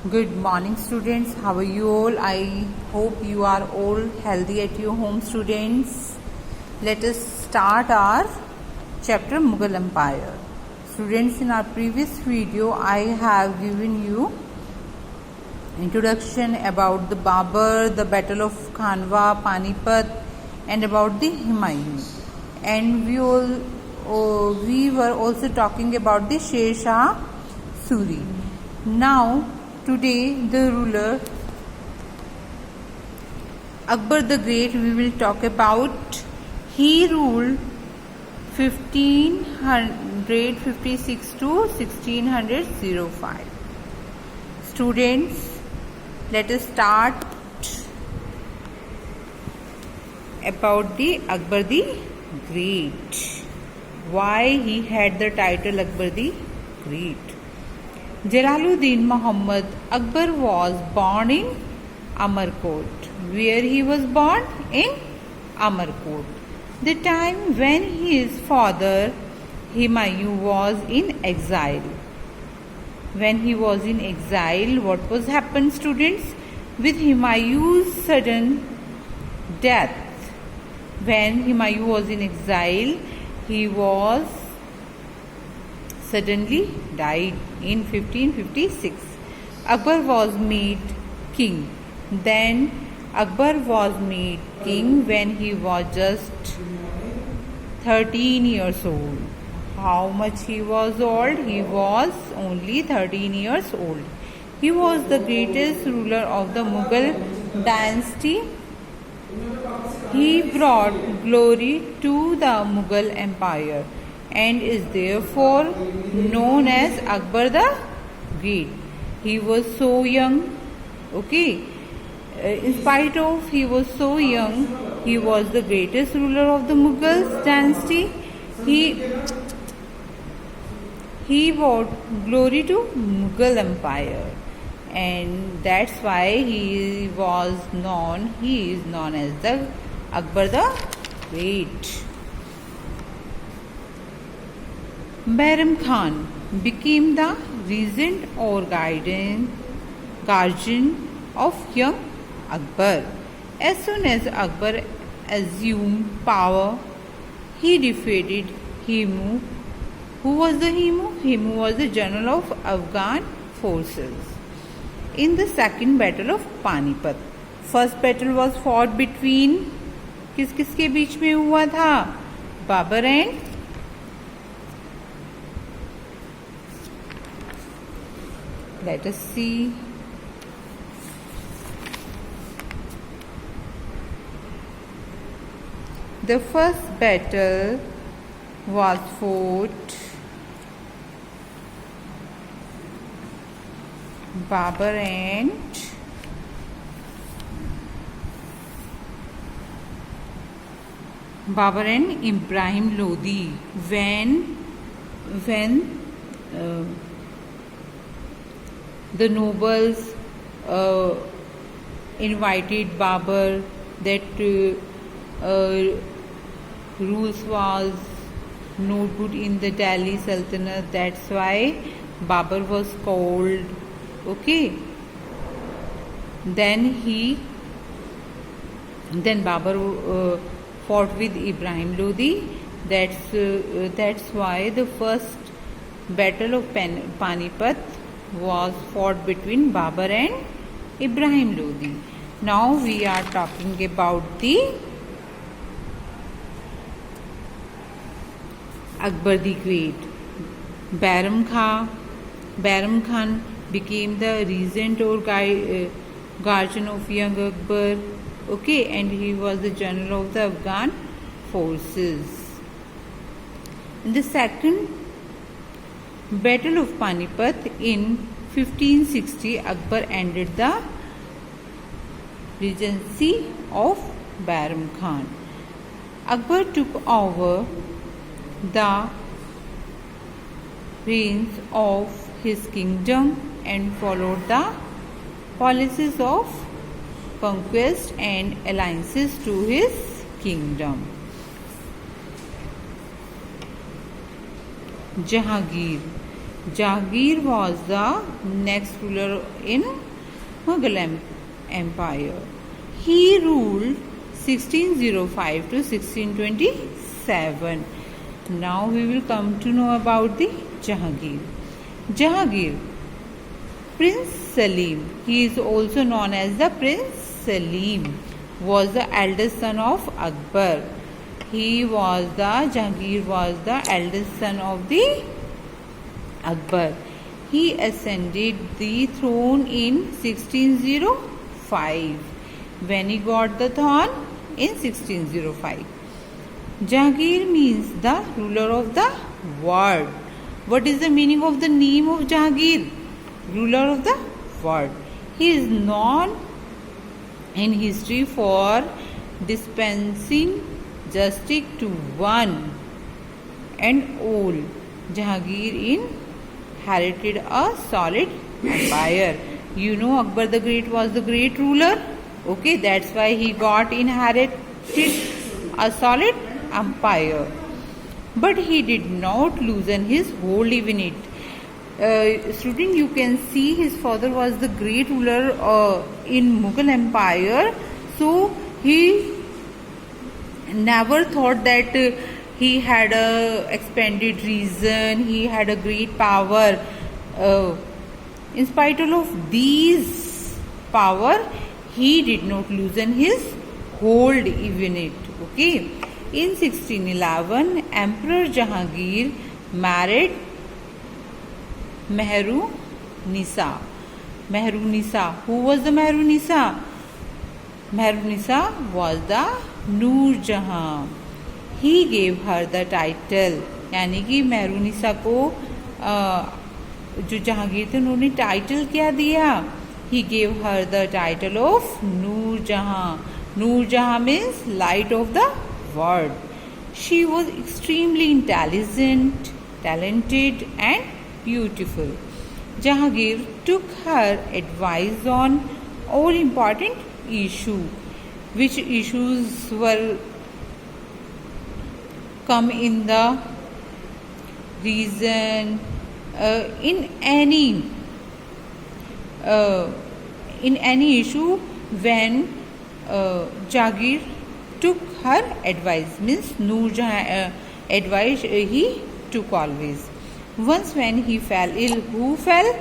Good morning, students. How are you all? I hope you are all healthy at your home, students. Let us start our chapter Mughal Empire. Students, in our previous video, I have given you introduction about the Babur, the Battle of Khanwa, Panipat, and about the Humayun. And we were also talking about the Sher Shah Suri. Now, today the ruler Akbar the Great we will talk about. He ruled 1556 to 1605. Students, let us start about the Akbar the Great. Why he had the title Akbar the Great? Jalaluddin Muhammad Akbar was born in Amarkot. Where he was born? In Amarkot. The time when his father Humayun was in exile. When he was in exile, what was happened, students? With Humayun's sudden death. When Humayun was in exile, he was suddenly died in 1556. Akbar was made king. Then Akbar was made king when he was just 13 years old. How much he was old? He was only 13 years old. He was the greatest ruler of the Mughal dynasty. He brought glory to the Mughal Empire and is therefore known as Akbar the Great. He was so young, in spite of he was so young, he was the greatest ruler of the Mughal dynasty. He brought glory to Mughal Empire, and that's why he is known as the Akbar the Great. Bairam Khan became the regent or guardian of young Akbar. As soon as Akbar assumed power, he defeated Himu. Who was the Himu? Himu was the general of Afghan forces in the second battle of Panipat. First battle was fought between किसके बीच में हुआ था? Babur and let us see. The first battle was fought Babur and Ibrahim Lodi. When the nobles invited Babur that rules was not good in the Delhi Sultanate. That's why Babur was called. Then Babur fought with Ibrahim Lodi. That's why the first battle of Panipat was fought between Babur and Ibrahim Lodi. Now we are talking about the Akbar the Great. Bairam Khan became the regent or guardian of young Akbar. And he was the general of the Afghan forces. In the second Battle of Panipat in 1560, Akbar ended the regency of Bairam Khan. Akbar took over the reins of his kingdom and followed the policies of conquest and alliances to his kingdom. Jahangir Jahangir was the next ruler in Mughal Empire. He ruled 1605 to 1627. Now we will come to know about the Jahangir. Jahangir, Prince Salim, he is also known as the Prince Salim, was the eldest son of Akbar. Jahangir was the eldest son of the Akbar. He ascended the throne in 1605. When he got the throne in 1605. Jahangir means the ruler of the world. What is the meaning of the name of Jahangir? Ruler of the world. He is known in history for dispensing justice to one and all. Jahangir inherited a solid empire. You know Akbar the Great was the great ruler. Okay, that's why he got inherited a solid empire. But he did not loosen his hold even it. Student, you can see his father was the great ruler in Mughal Empire. So he never thought that he had a expanded reason, he had a great power. In spite of these power, he did not loosen his hold even it. Okay. In 1611, Emperor Jahangir married Mehrunisa. Mehrunisa. Who was the Mehrunisa? Mehrunisa was the Noor Jahan. He gave her the title. यानी कि मेहरुनिसा को जो जहांगीर थे उन्होंने title क्या दिया? He gave her the title of Noor Jahan. Noor Jahan means light of the world. She was extremely intelligent, talented and beautiful. Jahangir took her advice on all important issues. Which issues were come in the reason in any issue when Jahangir took her advice, means Noor Jahan advice he took always. Once when he fell ill, who fell?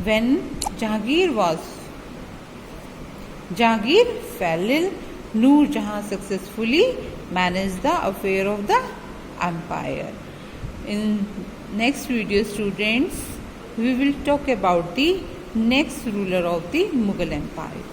When Jahangir fell ill, Noor Jahan successfully managed the affair of the empire. In next video, students, we will talk about the next ruler of the Mughal Empire.